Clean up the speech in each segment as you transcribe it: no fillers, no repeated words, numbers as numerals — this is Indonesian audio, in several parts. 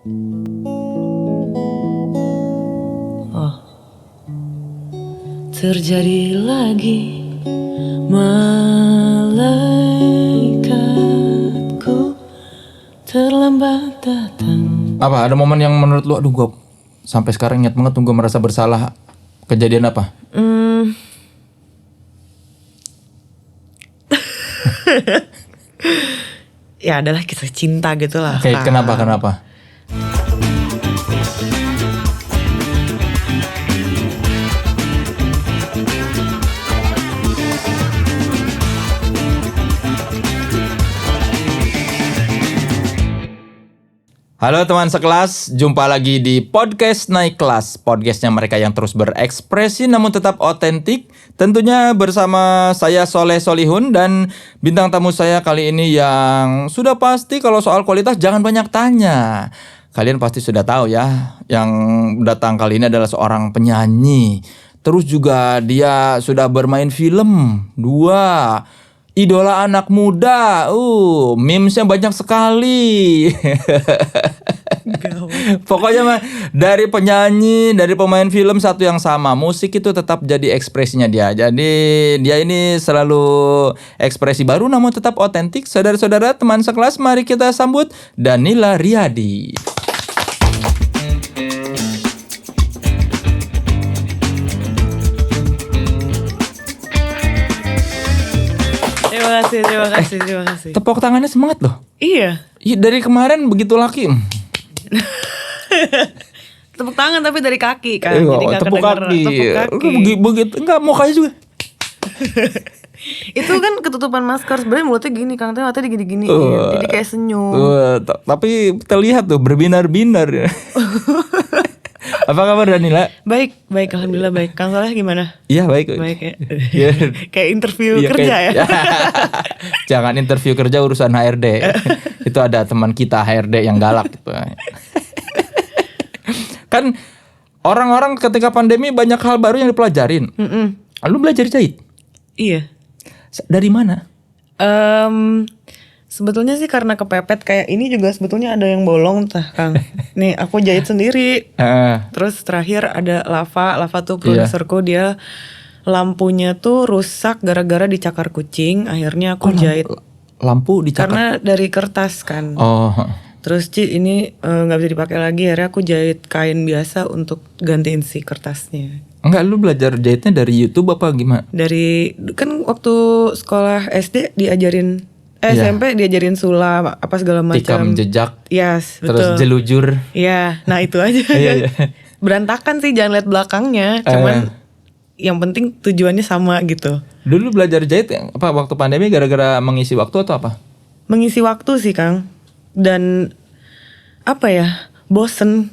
Oh, terjadi lagi, malaikatku terlambat datang. Apa ada momen yang menurut lu aduh gue sampai sekarang ingat banget tuh gue merasa bersalah, kejadian apa? Ya adalah kisah cinta gitu lah. Oke, kenapa? Halo teman sekelas, jumpa lagi di podcast Naik Kelas. Podcastnya mereka yang terus berekspresi namun tetap otentik. Tentunya bersama saya Soleh Solihun dan bintang tamu saya kali ini yang sudah pasti kalau soal kualitas jangan banyak tanya. Kalian pasti sudah tahu ya, yang datang kali ini adalah seorang penyanyi. Terus juga dia sudah bermain film 2. Idola anak muda, memesnya banyak sekali. Pokoknya mah dari penyanyi, dari pemain film satu yang sama. Musik itu tetap jadi ekspresinya dia. Jadi dia ini selalu ekspresi baru namun tetap otentik. Saudara-saudara teman sekelas, mari kita sambut Danila Riyadi. Terima kasih. Tepuk tangannya semangat loh. Iya. Dari kemarin begitu laki. Tepuk tangan tapi dari kaki kan. Jadi nggak tepuk kedengeran. kaki. Tepuk kaki. Begitu enggak mukanya juga. Itu kan ketutupan masker, sebenarnya mulutnya gini Kang, tapi matanya digini-gini. Jadi kayak senyum. Tapi terlihat tuh berbinar-binar. Apa kabar Danila? Baik, alhamdulillah baik. Kang Soleh gimana? Iya baik. Baik ya. Iya. Kayak interview kerja ya. Jangan interview kerja urusan HRD. Itu ada teman kita HRD yang galak gitu. Kan orang-orang ketika pandemi banyak hal baru yang dipelajarin. Lu belajar jahit? Iya. Dari mana? Sebetulnya sih karena kepepet kayak ini juga sebetulnya ada yang bolong tah Kang. Nih aku jahit sendiri. Terus terakhir ada Lava tuh produserku, dia lampunya tuh rusak gara-gara dicakar kucing. Akhirnya aku jahit. Lampu dicakar? Karena dari kertas kan. Terus ini nggak bisa dipakai lagi. Akhirnya aku jahit kain biasa untuk gantiin si kertasnya. Enggak, lu belajar jahitnya dari YouTube apa gimana? Dari kan waktu sekolah SD diajarin SMP diajarin sulap apa segala macam. Tikam jejak. Yes, betul. Terus jelujur. Iya, nah itu aja. Iya. Berantakan sih, jangan lihat belakangnya. Cuman yang penting tujuannya sama gitu. Dulu belajar jahit apa waktu pandemi gara-gara mengisi waktu atau apa? Mengisi waktu sih Kang. Dan apa ya? Bosen.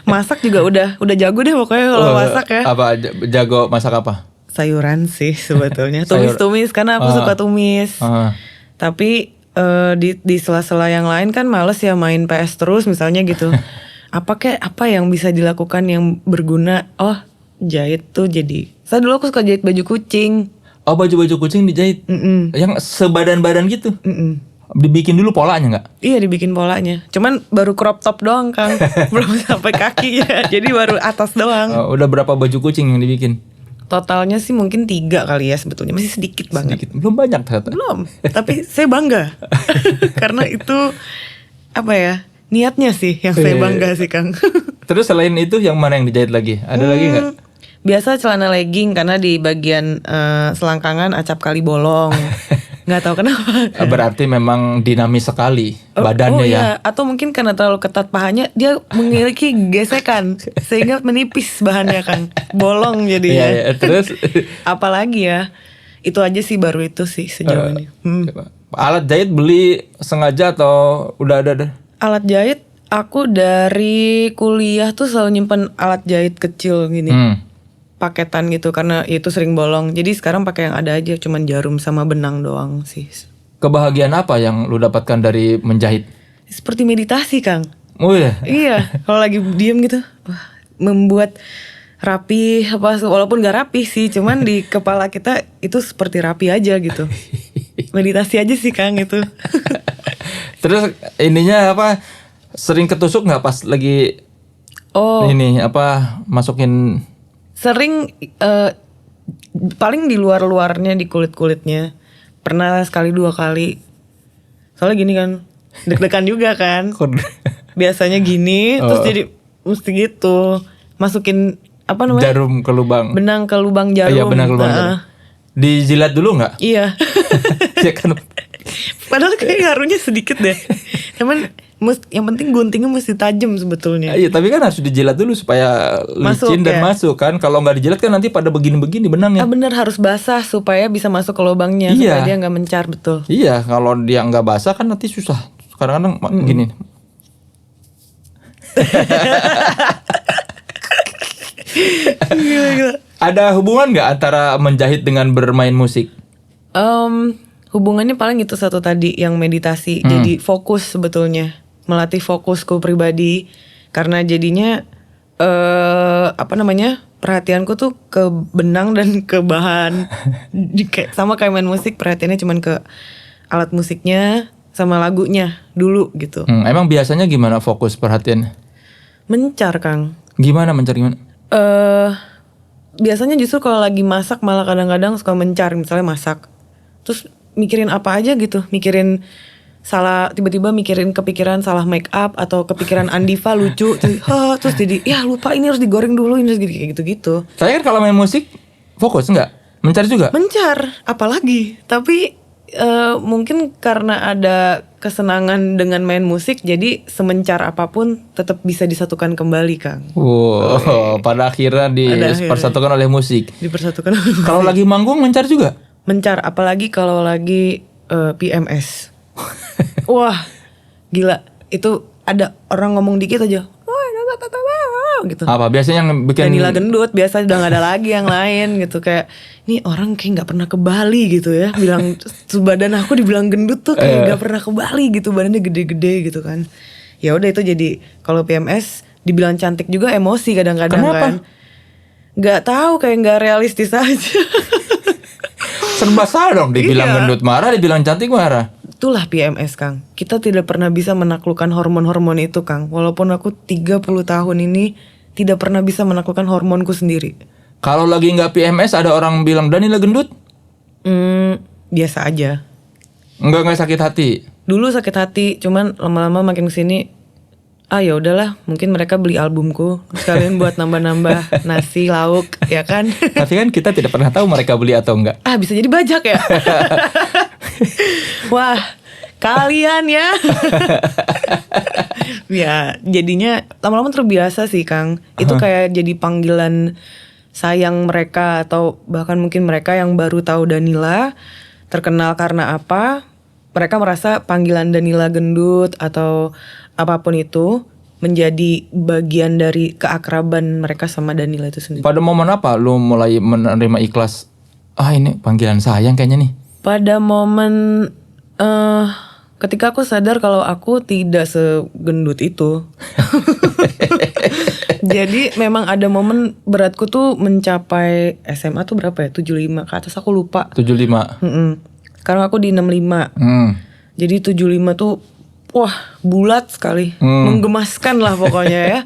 Masak juga udah jago deh pokoknya kalau masak ya. Apa jago masak apa? Sayuran sih sebetulnya. Tumis karena aku suka tumis. Tapi di sela-sela yang lain kan males ya main PS terus misalnya gitu. Apa yang bisa dilakukan yang berguna? Oh, jahit tuh jadi. Saya dulu aku suka jahit baju kucing. Oh, baju-baju kucing dijahit. Yang sebadan-badan gitu. Dibikin dulu polanya nggak? Iya, dibikin polanya. Cuman baru crop top doang Kang. Belum sampai kaki ya. Jadi baru atas doang. Udah berapa baju kucing yang dibikin? Totalnya sih mungkin 3 kali ya sebetulnya. Masih sedikit banget. Belum banyak ternyata. Belum. Tapi saya bangga. Karena itu apa ya, niatnya sih yang saya bangga sih Kang. Terus selain itu yang mana yang dijahit lagi? Ada lagi nggak? Biasa celana legging karena di bagian selangkangan acap kali bolong. Nggak tahu kenapa. Berarti memang dinamis sekali badannya ya. Atau mungkin karena terlalu ketat pahanya, dia memiliki gesekan sehingga menipis bahannya kan, bolong jadinya. Iya, terus apalagi ya, itu aja sih, baru itu sih sejauh ini. Alat jahit beli sengaja atau udah ada? Alat jahit aku dari kuliah tuh selalu nyimpen alat jahit kecil gini. Paketan gitu karena itu sering bolong. Jadi sekarang pakai yang ada aja, cuman jarum sama benang doang sih. Kebahagiaan apa yang lu dapatkan dari menjahit? Seperti meditasi Kang. Oh iya. Iya, kalau lagi diem gitu, membuat rapi apa, walaupun gak rapi sih, cuman di kepala kita itu seperti rapi aja gitu. Meditasi aja sih Kang itu. Terus ininya apa? Sering ketusuk nggak pas lagi ini masukin? Sering paling di luar-luarnya, di kulit-kulitnya. Pernah sekali 2 kali. Soalnya gini kan, deg-degan juga kan. Biasanya gini, terus jadi mesti gitu. Masukin apa namanya? Jarum ke lubang. Benang ke lubang jarum. Iya, benang ke lubang jarum. Dijilat dulu nggak? Iya. Ya kan. Padahal kayak ngaruhnya sedikit deh. Cuman yang penting guntingnya mesti tajam sebetulnya. Iya, tapi kan harus dijilat dulu supaya licin dan masuk kan. Kalau nggak dijilat kan nanti pada begini-begini benangnya. Bener, harus basah supaya bisa masuk ke lubangnya. Supaya dia nggak mencar, betul. Iya, kalau dia nggak basah kan nanti susah. Kadang-kadang gini. Gila. Ada hubungan nggak antara menjahit dengan bermain musik? Hubungannya paling itu satu tadi, yang meditasi. Jadi fokus sebetulnya, melatih fokusku pribadi. Karena jadinya perhatianku tuh ke benang dan ke bahan. Sama kayak main musik, perhatiannya cuman ke alat musiknya sama lagunya dulu gitu. Emang biasanya gimana fokus perhatian? Mencar, Kang. Gimana mencar gimana? Biasanya justru kalau lagi masak malah kadang-kadang suka mencar. Misalnya masak, terus mikirin apa aja gitu, mikirin salah, tiba-tiba kepikiran salah make up atau kepikiran Andiva lucu, terus jadi ya lupa ini harus digoreng dulu, ini harus kayak gitu-gitu. Saya kan kalau main musik fokus nggak? Mencar juga? Mencar, apalagi. Tapi mungkin karena ada kesenangan dengan main musik, jadi semencar apapun tetap bisa disatukan kembali, Kang. Wow, pada akhirnya dipersatukan oleh musik. Dipersatukan oleh musik. Kalau lagi manggung mencar juga? Mencar, apalagi kalau lagi PMS. Wah, gila. Itu ada orang ngomong dikit aja, gitu. Apa biasanya yang bikin? Danila gendut, biasa udah gak ada lagi yang lain gitu. Kayak, ini orang kayak gak pernah ke Bali gitu ya. Bilang, badan aku dibilang gendut tuh kayak gak pernah ke Bali gitu. Badannya gede-gede gitu kan. Ya udah, itu jadi kalau PMS dibilang cantik juga emosi kadang-kadang. Kenapa? Kan. Gak tahu, kayak gak realistis aja. Serba salah dong, dibilang gendut marah, dibilang cantik marah. Itulah PMS, Kang. Kita tidak pernah bisa menaklukkan hormon-hormon itu, Kang. Walaupun aku 30 tahun ini tidak pernah bisa menaklukkan hormonku sendiri. Kalau lagi nggak PMS ada orang bilang Danila gendut? Biasa aja. Nggak sakit hati? Dulu sakit hati, cuman lama-lama makin kesini, ya udahlah, mungkin mereka beli albumku sekalian buat nambah-nambah nasi lauk, ya kan? Tapi kan kita tidak pernah tahu mereka beli atau enggak. Bisa jadi bajak ya. Wah, kalian ya. Ya, jadinya lama-lama terbiasa sih, Kang. Itu kayak jadi panggilan sayang mereka, atau bahkan mungkin mereka yang baru tahu Danila terkenal karena apa, mereka merasa panggilan Danila gendut atau apapun itu menjadi bagian dari keakraban mereka sama Danila itu sendiri. Pada momen apa lu mulai menerima ikhlas? Ini panggilan sayang kayaknya nih. Pada momen ketika aku sadar kalau aku tidak segendut itu. Jadi memang ada momen beratku tuh mencapai SMA tuh berapa ya? 75 ke atas, aku lupa. 75. Sekarang aku di 65. Jadi 75 tuh wah, bulat sekali. Menggemaskan lah pokoknya ya.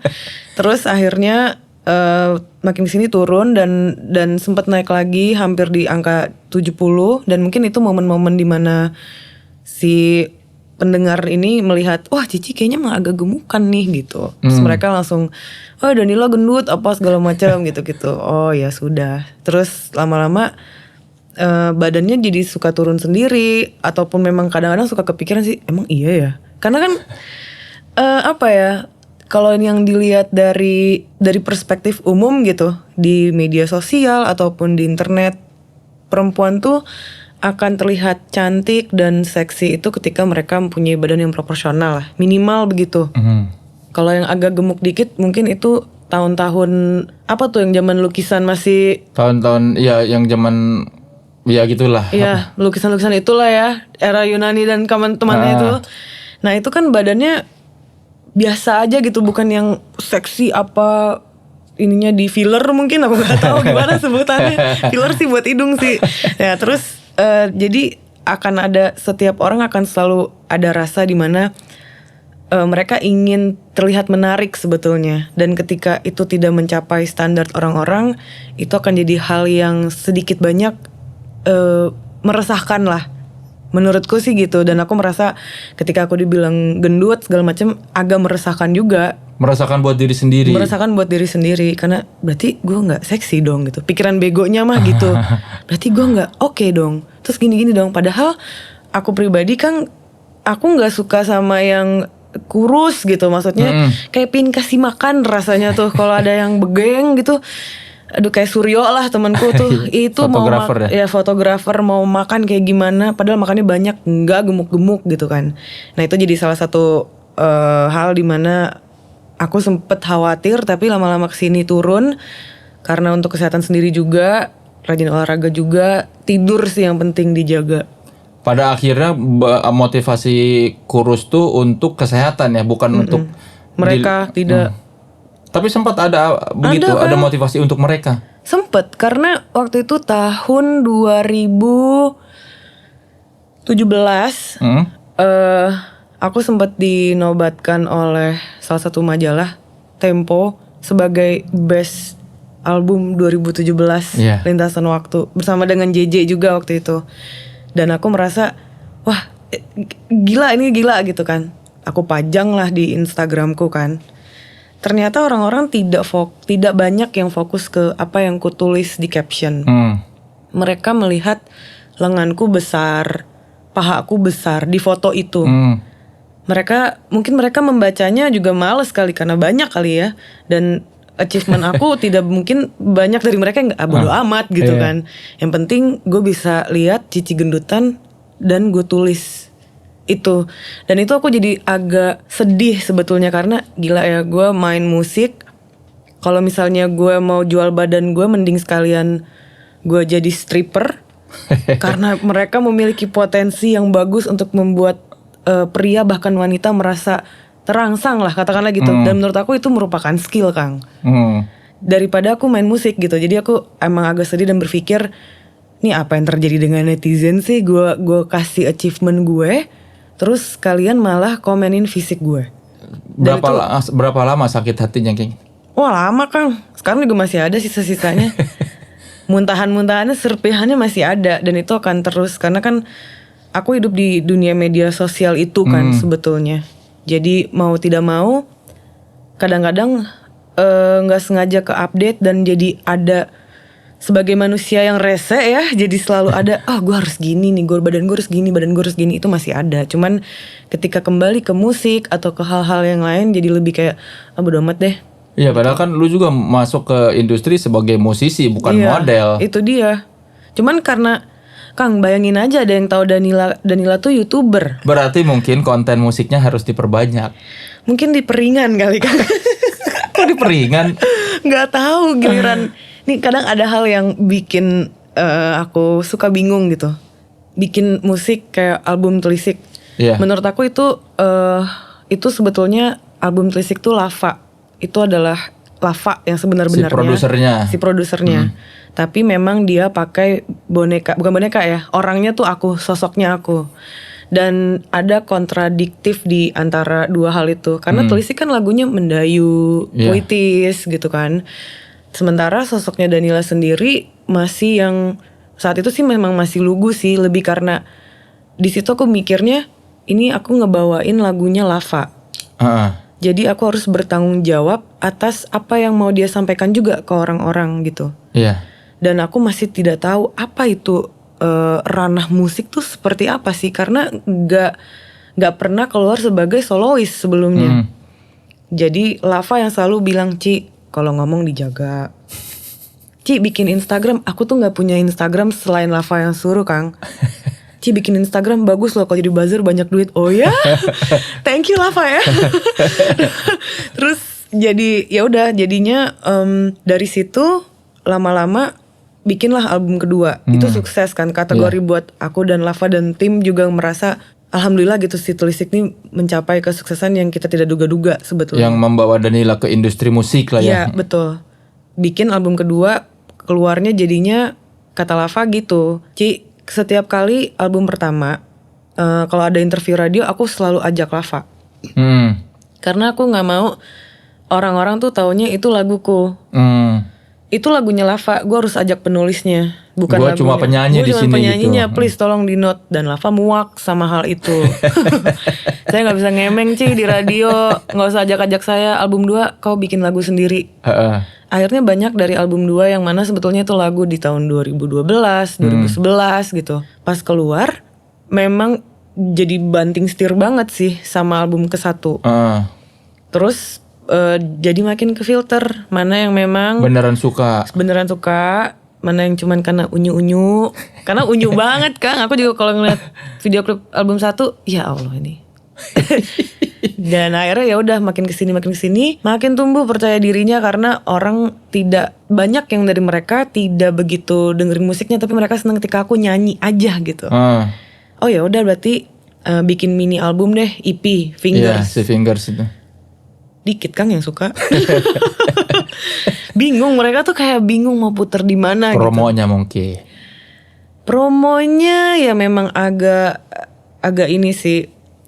Terus akhirnya makin kesini turun dan sempat naik lagi hampir di angka 70, dan mungkin itu momen-momen dimana si pendengar ini melihat, wah Cici kayaknya emang agak gemukan nih gitu. Terus mereka langsung, Danila gendut apa segala macam gitu-gitu. Oh ya sudah. Terus lama-lama badannya jadi suka turun sendiri, ataupun memang kadang-kadang suka kepikiran sih, emang iya ya. Karena kan kalau yang dilihat dari perspektif umum gitu di media sosial ataupun di internet, perempuan tuh akan terlihat cantik dan seksi itu ketika mereka mempunyai badan yang proporsional lah, minimal begitu. Kalau yang agak gemuk dikit mungkin itu tahun-tahun apa tuh yang zaman lukisan masih tahun-tahun ya yang zaman ya gitulah. Iya, lukisan-lukisan itulah ya, era Yunani dan teman-temannya itu. Nah, itu kan badannya biasa aja gitu, bukan yang seksi apa ininya di filler mungkin, aku nggak tahu gimana sebutannya. Filler sih buat hidung sih. Ya, terus jadi akan ada, setiap orang akan selalu ada rasa di mana mereka ingin terlihat menarik sebetulnya, dan ketika itu tidak mencapai standar orang-orang, itu akan jadi hal yang sedikit banyak meresahkan lah. Menurutku sih gitu, dan aku merasa ketika aku dibilang gendut segala macam agak meresahkan juga. Meresahkan buat diri sendiri. Meresahkan buat diri sendiri, karena berarti gue nggak seksi dong gitu. Pikiran begonya mah gitu. Berarti gue nggak oke dong. Terus gini-gini dong. Padahal aku pribadi kan aku nggak suka sama yang kurus gitu, maksudnya kayak pin kasih makan rasanya tuh kalau ada yang begeng gitu. Aduh, kayak Suryo lah temanku tuh itu fotografer ya fotografer mau makan kayak gimana, padahal makannya banyak, nggak gemuk-gemuk gitu kan. Nah itu jadi salah satu hal dimana aku sempet khawatir, tapi lama-lama kesini turun karena untuk kesehatan sendiri juga, rajin olahraga juga, tidur sih yang penting dijaga. Pada akhirnya motivasi kurus tuh untuk kesehatan ya, bukan untuk mereka tidak. Tapi sempat ada begitu, ada motivasi untuk mereka. Sempet, karena waktu itu tahun 2017 aku sempat dinobatkan oleh salah satu majalah Tempo sebagai best album 2017 Lintasan Waktu, bersama dengan JJ juga waktu itu. Dan aku merasa wah gila gitu kan. Aku pajang lah di Instagramku kan. Ternyata orang-orang tidak banyak yang fokus ke apa yang kutulis di caption. Mereka melihat lenganku besar, pahaku besar di foto itu. Mungkin mereka membacanya juga males kali karena banyak kali ya. Dan achievement aku tidak mungkin banyak dari mereka yang bodo amat gitu kan. Yang penting gue bisa lihat Cici gendutan dan gue tulis itu. Dan itu aku jadi agak sedih sebetulnya, karena gila ya, gue main musik. Kalau misalnya gue mau jual badan gue, mending sekalian gue jadi stripper. Karena mereka memiliki potensi yang bagus untuk membuat pria bahkan wanita merasa terangsang lah, katakanlah gitu. Dan menurut aku itu merupakan skill, Kang. Daripada aku main musik gitu. Jadi aku emang agak sedih dan berpikir, nih apa yang terjadi dengan netizen sih? Gue kasih achievement gue, terus kalian malah komenin fisik gue. Berapa lama sakit hatinya, King? Wah lama, Kang. Sekarang juga masih ada sisa-sisanya. Muntahan-muntahannya, serpihannya masih ada. Dan itu akan terus, karena kan aku hidup di dunia media sosial itu kan sebetulnya. Jadi mau tidak mau, kadang-kadang gak sengaja ke update, dan jadi ada sebagai manusia yang rese ya, jadi selalu ada gue harus gini nih, badan gue harus gini, itu masih ada. Cuman ketika kembali ke musik atau ke hal-hal yang lain, jadi lebih kayak bodo amat deh. Iya, padahal kan lu juga masuk ke industri sebagai musisi, bukan model. Itu dia. Cuman karena Kang, bayangin aja ada yang tahu Danila tuh YouTuber. Berarti mungkin konten musiknya harus diperbanyak. Mungkin di Peringan kali, Kang. Kok di Peringan? Nggak tahu, giliran. Nih kadang ada hal yang bikin aku suka bingung gitu. Bikin musik kayak album telisik. Menurut aku itu sebetulnya album telisik tuh Lava. Itu adalah Lava yang sebenar-benarnya. Si produsernya. Tapi memang dia pakai boneka, bukan boneka ya, orangnya tuh aku, sosoknya aku. Dan ada kontradiktif di antara dua hal itu. Karena telisik kan lagunya mendayu, puitis gitu kan. Sementara sosoknya Danila sendiri masih yang saat itu sih memang masih lugu sih, lebih karena di situ aku mikirnya ini aku ngebawain lagunya Lava. Jadi aku harus bertanggung jawab atas apa yang mau dia sampaikan juga ke orang-orang gitu. Dan aku masih tidak tahu apa itu ranah musik tuh seperti apa sih, karena nggak pernah keluar sebagai solois sebelumnya. Jadi Lava yang selalu bilang, Ci, kalau ngomong dijaga. Ci, bikin Instagram. Aku tuh nggak punya Instagram selain Lava yang suruh, Kang. Ci, bikin Instagram bagus loh, kalau jadi buzzer banyak duit. Oh ya, thank you Lava ya. Terus jadi ya udah, jadinya dari situ lama-lama bikinlah album kedua. Itu sukses kan, kategori buat aku dan Lava, dan tim juga merasa alhamdulillah gitu, si Telisik ini mencapai kesuksesan yang kita tidak duga-duga sebetulnya. Yang membawa Danila ke industri musik lah ya. Iya betul. Bikin album kedua, keluarnya jadinya kata Lava gitu, Ci, setiap kali album pertama kalau ada interview radio aku selalu ajak Lava. Karena aku nggak mau orang-orang tuh taunya itu laguku. Itu lagunya Lava, gue harus ajak penulisnya, bukan lagunya. Gue cuma penyanyi di sini. Gue cuma penyanyinya, gitu. Please tolong di note. Dan Lava muak sama hal itu. Saya nggak bisa ngemeng di radio, nggak usah ajak-ajak saya. Album 2 kau bikin lagu sendiri. Akhirnya banyak dari album 2 yang mana sebetulnya itu lagu di tahun 2012, 2011 gitu. Pas keluar, memang jadi banting setir banget sih sama album ke-1. Terus jadi makin ke filter mana yang memang beneran suka, mana yang cuman karena unyu-unyu. Karena unyu banget Kang. Aku juga kalau ngeliat video klip album 1, ya Allah ini. Dan akhirnya ya udah makin kesini makin tumbuh percaya dirinya, karena orang tidak banyak yang dari mereka tidak begitu dengerin musiknya, tapi mereka seneng ketika aku nyanyi aja gitu. Oh ya udah berarti bikin mini album deh, EP Fingers. Iya, si Fingers itu. Dikit Kang yang suka. Bingung, mereka tuh kayak bingung mau puter di mana gitu. Promonya mungkin. Promonya ya memang agak ini sih.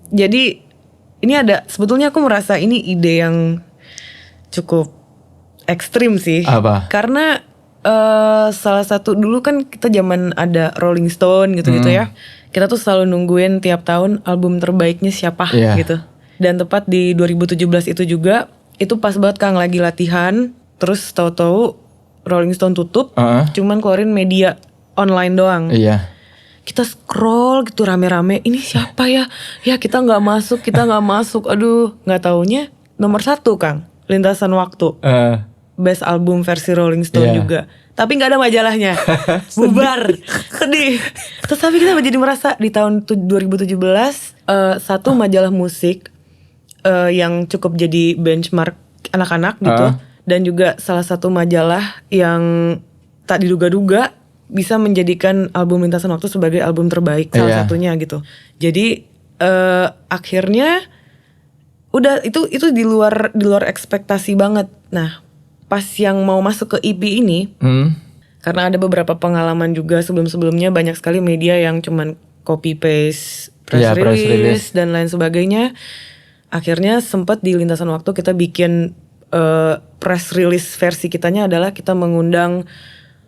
Jadi ini ada, sebetulnya aku merasa ini ide yang cukup ekstrim sih. Apa? Karena salah satu dulu kan kita zaman ada Rolling Stone gitu-gitu ya. Kita tuh selalu nungguin tiap tahun album terbaiknya siapa gitu. Dan tepat di 2017 itu juga, itu pas banget Kang lagi latihan, terus tahu-tahu Rolling Stone tutup, cuman keluarin media online doang. Iya. Kita scroll gitu rame-rame, ini siapa ya? Ya kita nggak masuk. Aduh, nggak taunya nomor 1 Kang, Lintasan Waktu. Best album versi Rolling Stone juga. Tapi gak ada majalahnya. Bubar. Sedih. Terus tapi kita jadi merasa di tahun 2017 satu majalah musik yang cukup jadi benchmark anak-anak gitu, dan juga salah satu majalah yang tak diduga-duga bisa menjadikan album Lintasan Waktu sebagai album terbaik salah satunya gitu. Jadi akhirnya udah itu di luar ekspektasi banget. Nah, pas yang mau masuk ke EP ini, karena ada beberapa pengalaman juga sebelum-sebelumnya, banyak sekali media yang cuman copy paste press release dan lain sebagainya. Akhirnya sempat di Lintasan Waktu kita bikin press release versi kitanya adalah kita mengundang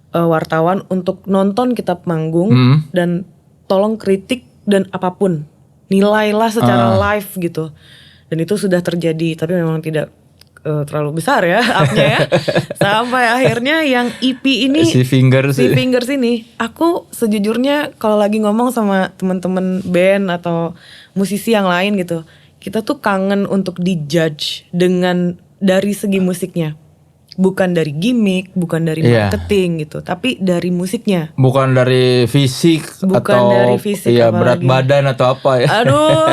wartawan untuk nonton kita panggung dan tolong kritik dan apapun, nilailah secara live gitu. Dan itu sudah terjadi, tapi memang tidak terlalu besar ya up-nya ya. Sampai akhirnya yang EP ini, si Fingers ini, aku sejujurnya kalau lagi ngomong sama teman-teman band atau musisi yang lain gitu, kita tuh kangen untuk dijudge dari segi musiknya. Bukan dari gimmick, bukan dari marketing gitu, tapi dari musiknya. Bukan dari fisik berat badan atau apa ya. Aduh.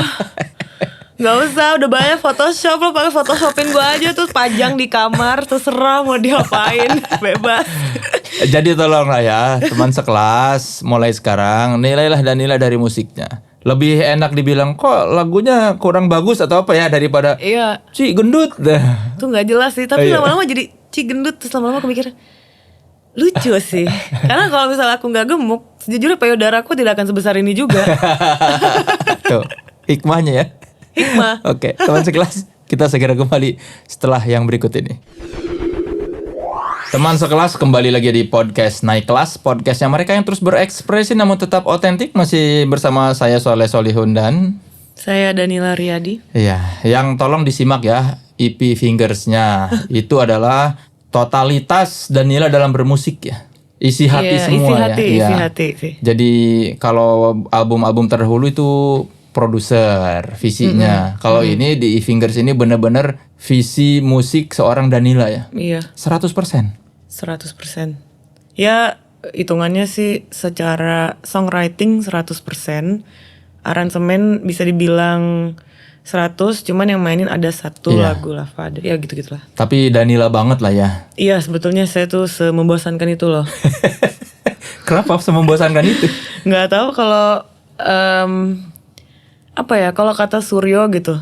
Gak usah, udah banyak Photoshop, lo pakai Photoshopin gue aja terus pajang di kamar, terserah mau diapain, bebas. Jadi tolonglah ya teman sekelas, mulai sekarang nilailah Danila dari musiknya. Lebih enak dibilang kok lagunya kurang bagus atau apa ya daripada Ci gendut. Itu gak jelas sih, tapi lama-lama jadi Ci gendut, terus lama-lama aku mikir lucu sih. Karena kalau misalnya aku gak gemuk, sejujurnya payudara aku tidak akan sebesar ini juga. Tuh, hikmahnya ya. Oke, teman sekelas, kita segera kembali setelah yang berikut ini. Teman sekelas, kembali lagi di podcast Naik Kelas, podcastnya mereka yang terus berekspresi namun tetap otentik. Masih bersama saya Soleh Solihun dan saya Danila Riyadi. Iya, yang tolong disimak ya EP Fingersnya. Itu adalah totalitas Danila dalam bermusik ya. Isi hati semua isi hati sih. Jadi kalau album-album terdahulu itu produser visinya. Kalau ini di Fingers ini benar-benar visi musik seorang Danila ya. Iya. 100%. 100%. Ya hitungannya sih secara songwriting 100%. Aransemen bisa dibilang 100, cuman yang mainin ada satu lagu Lava. Ya gitu-gitulah. Tapi Danila banget lah ya. Iya, sebetulnya saya tuh membosankan itu loh. Kenapa membosankan itu? Nggak tahu kalau apa ya, kalau kata Suryo gitu,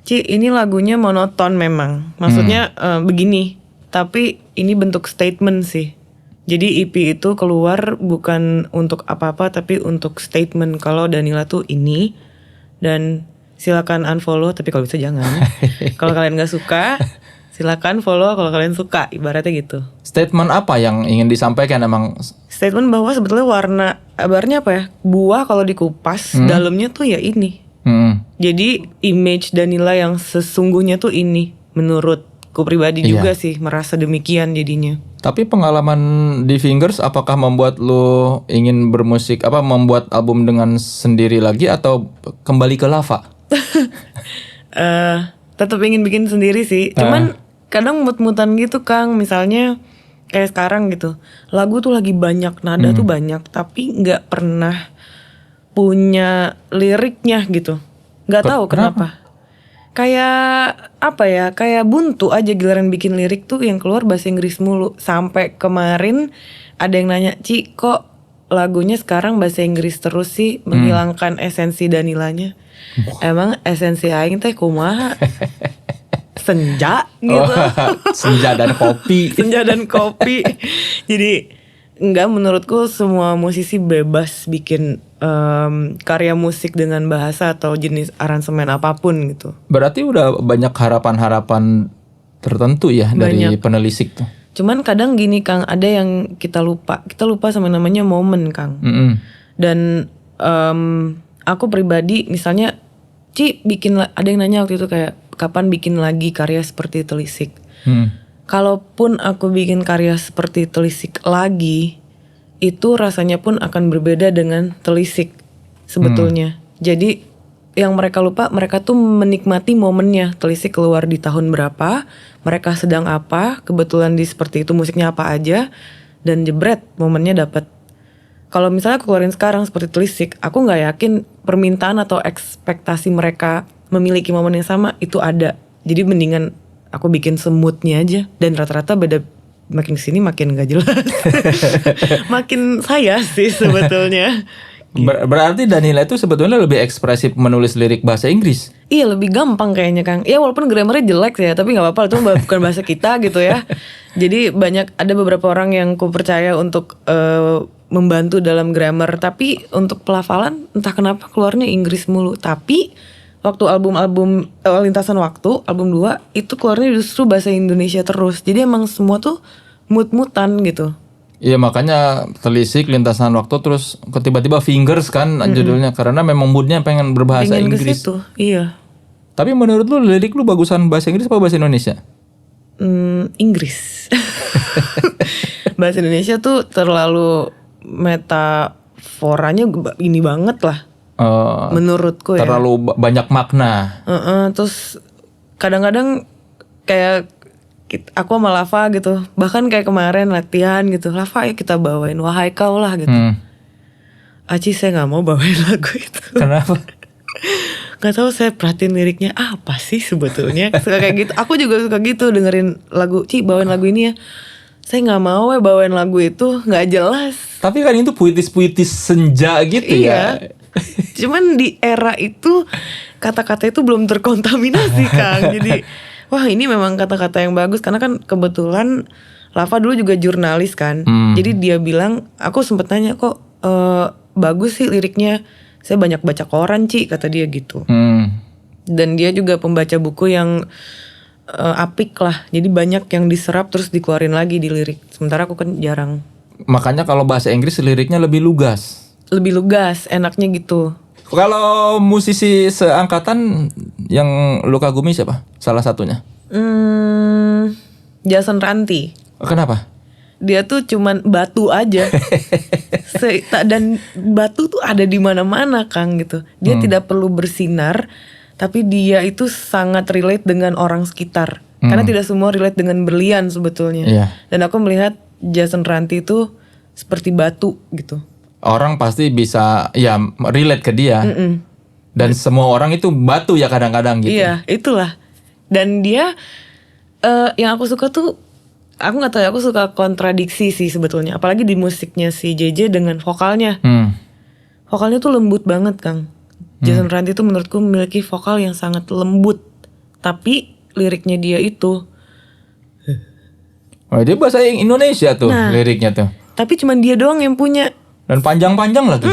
Ci ini lagunya monoton memang, maksudnya begini, tapi ini bentuk statement sih. Jadi EP itu keluar bukan untuk apa-apa, tapi untuk statement kalau Danila tuh ini, dan silakan unfollow, tapi kalau bisa jangan. Kalau kalian nggak suka, silakan follow kalau kalian suka, ibaratnya gitu. Statement apa yang ingin disampaikan emang? Statement bahwa sebetulnya warnanya apa ya? Buah kalau dikupas, dalamnya tuh ya ini. Jadi image Danila yang sesungguhnya tuh ini, menurutku pribadi juga sih merasa demikian jadinya. Tapi pengalaman di Fingers apakah membuat lu ingin bermusik membuat album dengan sendiri lagi atau kembali ke Lava? Tetap ingin bikin sendiri sih. Cuman kadang mut-mutan gitu Kang, misalnya kayak sekarang gitu. Lagu tuh lagi banyak, nada tuh banyak, tapi nggak pernah punya liriknya gitu. Nggak tahu kenapa. Kayak apa ya? Kayak buntu aja giliran bikin lirik tuh yang keluar bahasa Inggris mulu. Sampai kemarin ada yang nanya, "Ci, kok lagunya sekarang bahasa Inggris terus sih, menghilangkan esensi Danilanya?" Emang esensi aing teh kumaha? Senja gitu. Senja dan kopi. Senja dan kopi. Jadi enggak, menurutku semua musisi bebas bikin karya musik dengan bahasa atau jenis aransemen apapun gitu. Berarti udah banyak harapan-harapan tertentu ya dari penelisik tuh. Cuman kadang gini Kang, ada yang kita lupa sama namanya momen Kang. Dan aku pribadi misalnya, Ci ada yang nanya waktu itu kayak kapan bikin lagi karya seperti Telisik. Kalaupun aku bikin karya seperti Telisik lagi, itu rasanya pun akan berbeda dengan Telisik sebetulnya. Jadi yang mereka lupa, mereka tuh menikmati momennya. Telisik keluar di tahun berapa, mereka sedang apa, kebetulan di seperti itu musiknya apa aja, dan jebret momennya dapet. Kalau misalnya aku keluarin sekarang seperti Telisik, aku nggak yakin permintaan atau ekspektasi mereka memiliki momen yang sama itu ada. Jadi mendingan aku bikin semutnya aja, dan rata-rata beda. Makin kesini makin gak jelas. Makin saya sih sebetulnya. Berarti Danila itu sebetulnya lebih ekspresif menulis lirik bahasa Inggris. Iya, lebih gampang kayaknya Kang. Ya walaupun grammarnya jelek ya, tapi gak apa-apa, itu bukan bahasa kita gitu ya. Jadi ada beberapa orang yang ku percaya untuk membantu dalam grammar. Tapi untuk pelafalan entah kenapa keluarnya Inggris mulu. Tapi waktu album Lintasan Waktu, album 2, itu keluarnya justru bahasa Indonesia terus. Jadi emang semua tuh mut-mutan gitu. Iya, makanya Telisik, Lintasan Waktu, terus tiba-tiba Fingers kan judulnya. Karena memang moodnya pengen berbahasa Inggris. Kesitu, iya. Tapi menurut lu lirik lu bagusan bahasa Inggris apa bahasa Indonesia? Inggris. Bahasa Indonesia tuh terlalu metaforanya ini banget lah. Menurutku ya. Terlalu banyak makna. Terus kadang-kadang kayak aku sama Lava gitu, bahkan kayak kemarin latihan gitu, Lava ya kita bawain Wahai Kau lah gitu. Aci saya nggak mau bawain lagu itu. Kenapa? Gak tahu, saya perhatiin liriknya apa sih sebetulnya. Suka kayak gitu. Aku juga suka gitu dengerin lagu, Ci bawain lagu ini ya. Saya nggak mau bawain lagu itu, nggak jelas. Tapi kan itu puitis-puitis senja gitu ya. Cuman di era itu kata-kata itu belum terkontaminasi Kang. Jadi wah ini memang kata-kata yang bagus. Karena kan kebetulan Lava dulu juga jurnalis kan. Jadi dia bilang, aku sempet nanya kok bagus sih liriknya. Saya banyak baca koran Ci, kata dia gitu. Dan dia juga pembaca buku yang apik lah. Jadi banyak yang diserap terus dikeluarin lagi di lirik. Sementara aku kan jarang. Makanya kalau bahasa Inggris liriknya lebih lugas. Lebih lugas, enaknya gitu. Kalau musisi seangkatan yang lu kagumi siapa? Salah satunya? Jason Ranti. Kenapa? Dia tuh cuman batu aja. Dan batu tuh ada di mana-mana Kang gitu. Dia tidak perlu bersinar, tapi dia itu sangat relate dengan orang sekitar. Karena tidak semua relate dengan berlian sebetulnya. Dan aku melihat Jason Ranti itu seperti batu gitu. Orang pasti bisa ya relate ke dia. Dan semua orang itu batu ya kadang-kadang gitu. Iya, itulah. Dan dia yang aku suka tuh, aku nggak tahu ya, aku suka kontradiksi sih sebetulnya. Apalagi di musiknya si JJ dengan vokalnya. Vokalnya tuh lembut banget Kang. Jason Ranti tuh menurutku memiliki vokal yang sangat lembut. Tapi liriknya dia itu dia bahasa Indonesia tuh liriknya tuh. Tapi cuman dia doang yang punya. Dan panjang-panjang lagi.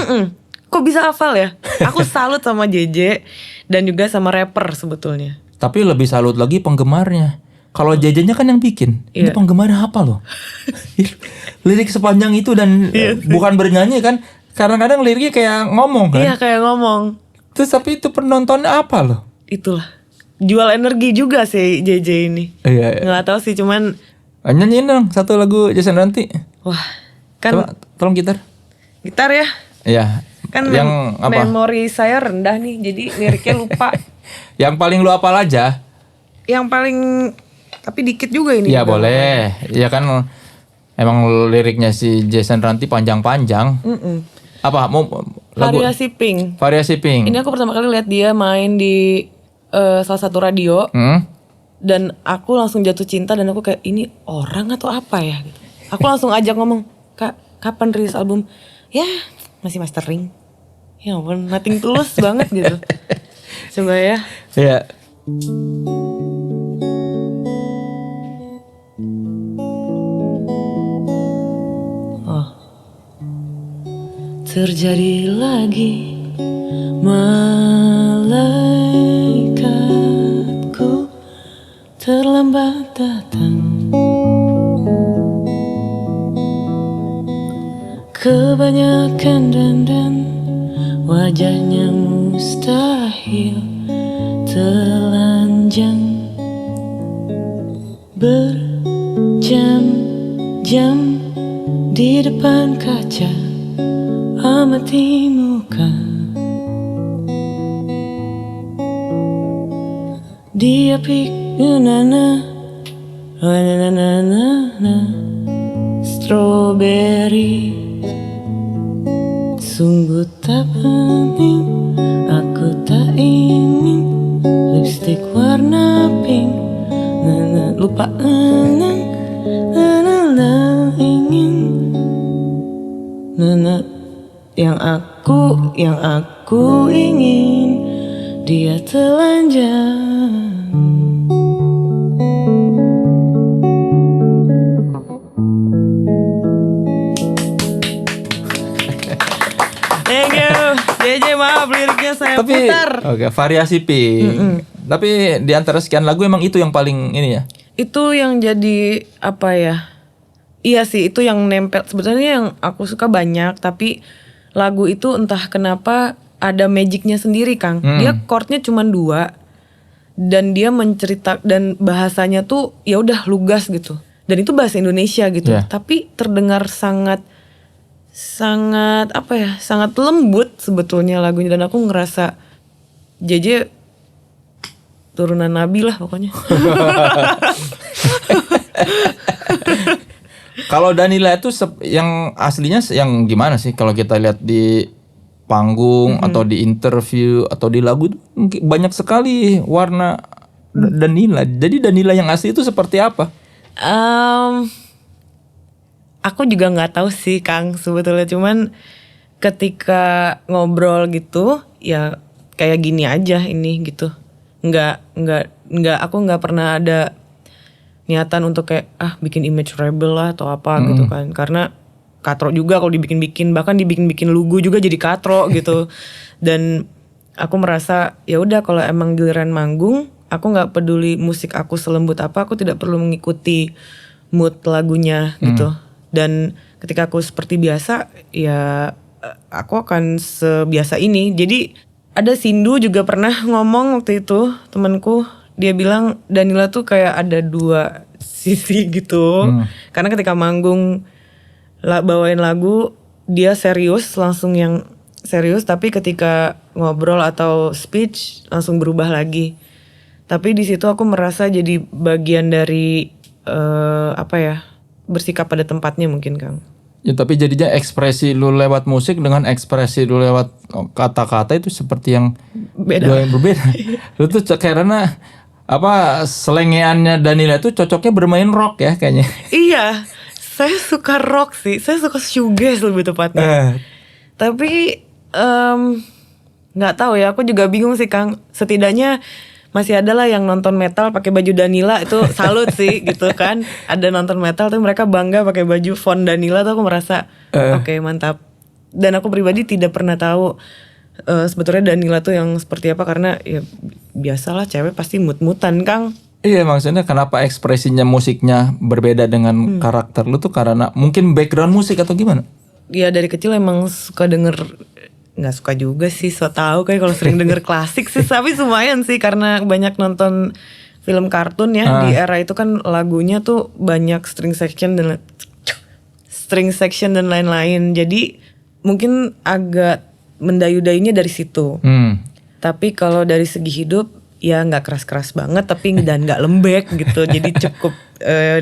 kok bisa hafal ya? Aku salut sama JJ dan juga sama rapper sebetulnya. Tapi lebih salut lagi penggemarnya. Kalau JJ-nya kan yang bikin, ini penggemarnya apa loh? Lirik sepanjang itu dan bukan bernyanyi kan? Kadang-kadang liriknya kayak ngomong kan? Iya kayak ngomong. Terus tapi itu penontonnya apa loh? Itulah. Jual energi juga sih JJ ini. Iya. Nggak tahu sih cuman. Nyanyiin dong satu lagu Jason Ranti. Wah kan. Coba, tolong gitar. Gitar ya? Iya. Kan yang apa? Memori saya rendah nih, jadi liriknya lupa. Yang paling lu hafal aja? Yang paling, tapi dikit juga ini. Iya boleh. Iya kan emang liriknya si Jason Ranti panjang-panjang. Apa mau lagu? Variasi Pink. Variasi Pink. Ini aku pertama kali lihat dia main di salah satu radio. Dan aku langsung jatuh cinta dan aku kayak ini orang atau apa ya? Aku langsung ajak ngomong, Kak, kapan rilis album? Ya masih mastering. Ya ampun, nothing tulus banget gitu. Coba ya. Iya. Oh. Terjadi lagi malaikatku terlambat datang. Kebanyakan dandan wajahnya mustahil telanjang berjam-jam di depan kaca amati muka. Dia na strawberry. Sungguh tak penting, aku tak ingin lipstick warna pink. Lupa ingin yang aku ingin dia telanjang. Thank you JJ, maaf liriknya saya putar. Oke, variasi Pink. Tapi di antara sekian lagu emang itu yang paling ini ya? Itu yang jadi apa ya? Iya sih, itu yang nempel. Sebetulnya yang aku suka banyak, tapi lagu itu entah kenapa ada magicnya sendiri, Kang. Dia chordnya cuma 2 dan dia mencerita dan bahasanya tuh ya udah lugas gitu. Dan itu bahasa Indonesia gitu. Tapi terdengar sangat apa ya? Sangat lembut sebetulnya lagunya, dan aku ngerasa JJ turunan Nabi lah pokoknya. Kalau Danila itu yang aslinya yang gimana sih kalau kita lihat di panggung atau di interview atau di lagu banyak sekali warna Danila. Jadi Danila yang asli itu seperti apa? Aku juga nggak tahu sih Kang sebetulnya, cuman ketika ngobrol gitu ya kayak gini aja ini gitu. Nggak aku nggak pernah ada niatan untuk kayak bikin image rebel lah atau apa gitu kan, karena katro juga kalau dibikin-bikin, bahkan dibikin-bikin lugu juga jadi katro gitu. Dan aku merasa ya udah kalau emang giliran manggung, aku nggak peduli musik aku selembut apa, aku tidak perlu mengikuti mood lagunya gitu. Dan ketika aku seperti biasa ya aku akan sebiasa ini. Jadi ada Sindu juga pernah ngomong waktu itu, temanku, dia bilang Danila tuh kayak ada 2 sisi gitu. Karena ketika manggung bawain lagu dia serius, langsung yang serius, tapi ketika ngobrol atau speech langsung berubah lagi. Tapi di situ aku merasa jadi bagian dari bersikap pada tempatnya mungkin, Kang. Ya tapi jadinya ekspresi lu lewat musik dengan ekspresi lu lewat kata-kata itu seperti yang dua yang berbeda. Lu tuh karena selengeannya Danila itu cocoknya bermain rock ya kayaknya. Iya, saya suka rock sih. Saya suka shoegaze lebih tepatnya. Tapi nggak tahu ya. Aku juga bingung sih, Kang. Setidaknya masih ada lah yang nonton metal pakai baju Danila, itu salut sih gitu kan. Ada nonton metal tuh mereka bangga pakai baju font Danila tuh, aku merasa oke, mantap. Dan aku pribadi tidak pernah tahu sebetulnya Danila tuh yang seperti apa, karena ya biasalah cewek pasti mut-mutan Kang. Iya, maksudnya kenapa ekspresinya musiknya berbeda dengan karakter lu tuh karena mungkin background musik atau gimana? Ya dari kecil emang suka denger, nggak suka juga sih, so tau kayak kalau sering denger klasik sih, tapi lumayan sih karena banyak nonton film kartun ya. Di era itu kan lagunya tuh banyak string section dan lain-lain, jadi mungkin agak mendayu-dayunya dari situ. Tapi kalau dari segi hidup ya nggak keras-keras banget, tapi dan nggak lembek gitu, jadi cukup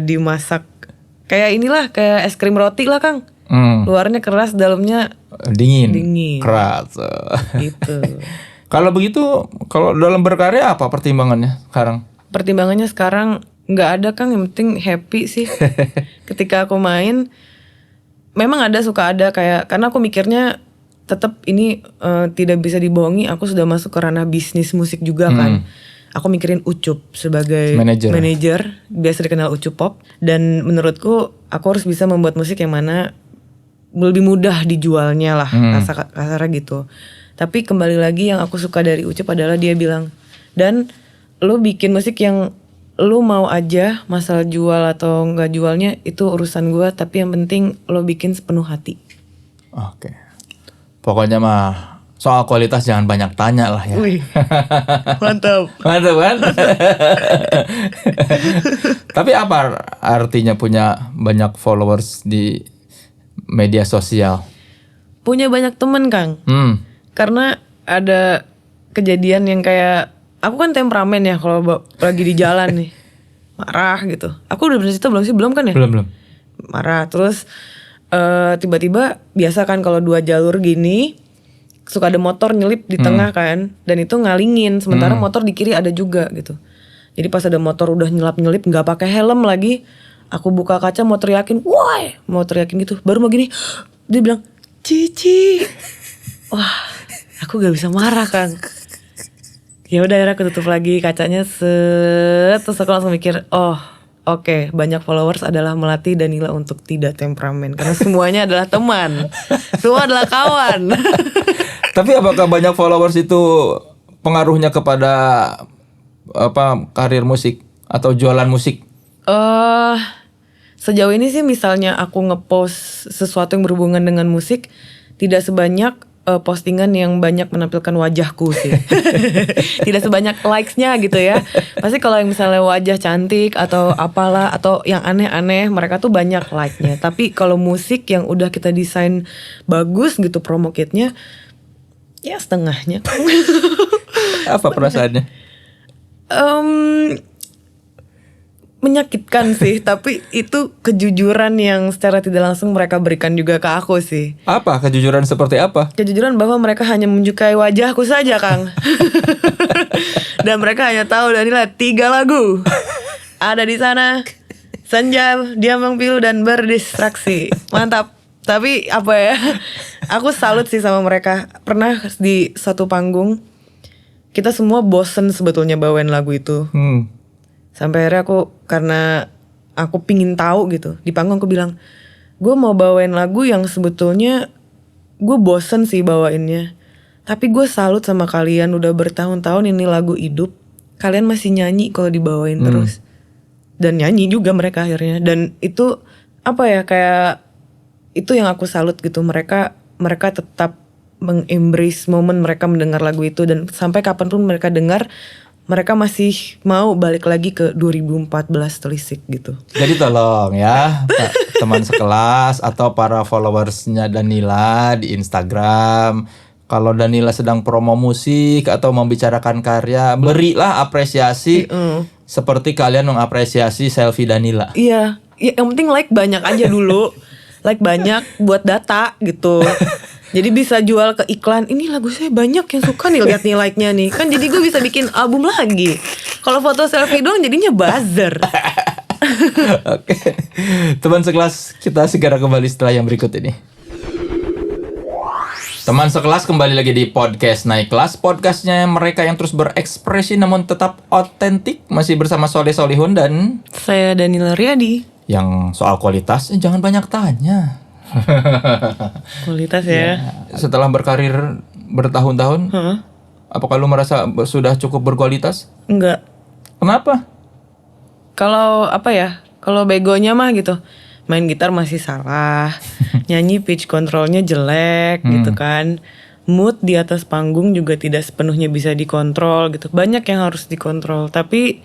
dimasak kayak inilah, kayak es krim roti lah Kang. Luarnya keras, dalamnya dingin. Keras gitu. Kalau begitu, kalau dalam berkarya apa pertimbangannya sekarang? Pertimbangannya sekarang nggak ada Kang, yang penting happy sih. Ketika aku main memang suka ada kayak, karena aku mikirnya tetap ini tidak bisa dibohongi, aku sudah masuk ke ranah bisnis musik juga kan. Aku mikirin Ucup sebagai manajer, biasa dikenal Ucup Pop, dan menurutku aku harus bisa membuat musik yang mana lebih mudah dijualnya lah, kasarnya gitu. Tapi kembali lagi yang aku suka dari Ucup adalah dia bilang, dan lu bikin musik yang lu mau aja, masalah jual atau nggak jualnya itu urusan gue, tapi yang penting lu bikin sepenuh hati. Oke. Pokoknya mah soal kualitas jangan banyak tanya lah ya. Wih, mantap. Mantap kan? Tapi apa artinya punya banyak followers di media sosial? Punya banyak temen Kang. Karena ada kejadian yang kayak, aku kan temperamen ya kalau lagi di jalan nih, marah gitu. Aku udah bercerita belum sih? Belum kan ya? Belum. Marah, terus tiba-tiba biasa kan kalau 2 jalur gini suka ada motor nyelip di tengah kan, dan itu ngalingin, sementara motor di kiri ada juga gitu. Jadi pas ada motor udah nyelip nggak pakai helm lagi, aku buka kaca mau teriakin, woi, mau teriakin gitu, baru mau gini, dia bilang Cici. Wah, aku gak bisa marah Kang. Ya udah, akhirnya aku tutup lagi kacanya, terus aku langsung mikir, Oke, banyak followers adalah melatih Danila untuk tidak temperamen, karena semuanya adalah teman, semua adalah kawan. Tapi apakah banyak followers itu pengaruhnya kepada karir musik atau jualan musik? Sejauh ini sih, misalnya aku ngepost sesuatu yang berhubungan dengan musik, tidak sebanyak postingan yang banyak menampilkan wajahku sih. Tidak sebanyak likes-nya gitu ya. Pasti kalau yang misalnya wajah cantik atau apalah, atau yang aneh-aneh, mereka tuh banyak like-nya. Tapi kalau musik yang udah kita desain bagus gitu promo kit-nya, ya setengahnya. Apa perasaannya? Menyakitkan sih, tapi itu kejujuran yang secara tidak langsung mereka berikan juga ke aku sih. Apa? Kejujuran seperti apa? Kejujuran bahwa mereka hanya menyukai wajahku saja Kang. Dan mereka hanya tahu Danila 3 lagu ada di sana: Senja, Diam Pilu, dan Berdistraksi. Mantap. Tapi apa ya, aku salut sih sama mereka. Pernah di satu panggung kita semua bosen sebetulnya bawain lagu itu. Sampai akhirnya karena aku pingin tahu gitu, di panggung aku bilang, gue mau bawain lagu yang sebetulnya gue bosen sih bawainnya, tapi gue salut sama kalian, udah bertahun-tahun ini lagu hidup, kalian masih nyanyi kalau dibawain terus. Dan nyanyi juga mereka akhirnya. Dan itu apa ya, kayak itu yang aku salut gitu, mereka tetap mengembrace momen mereka mendengar lagu itu, dan sampai kapanpun mereka dengar, mereka masih mau balik lagi ke 2014 telisik gitu. Jadi tolong ya teman sekelas atau para followersnya Danila di Instagram, kalau Danila sedang promo musik atau membicarakan karya, berilah apresiasi seperti kalian mengapresiasi selfie Danila. Iya, yang penting like banyak aja dulu. Like banyak buat data gitu. Jadi bisa jual ke iklan, ini lagu saya banyak yang suka nih, lihat nih like-nya nih. Kan jadi gue bisa bikin album lagi. Kalau foto selfie doang jadinya buzzer. Oke. Teman sekelas, kita segera kembali setelah yang berikut ini. Teman sekelas, kembali lagi di podcast Naik Kelas. Podcastnya mereka yang terus berekspresi namun tetap otentik. Masih bersama Soleh Solihun dan saya Danila Riyadi. Yang soal kualitas jangan banyak tanya. Kualitas ya. Setelah berkarir bertahun-tahun, apakah lu merasa sudah cukup berkualitas? Enggak. Kenapa? Kalau apa ya? Kalau begonya mah gitu. Main gitar masih salah. Nyanyi pitch controlnya jelek gitu kan. Mood di atas panggung juga tidak sepenuhnya bisa dikontrol gitu. Banyak yang harus dikontrol. Tapi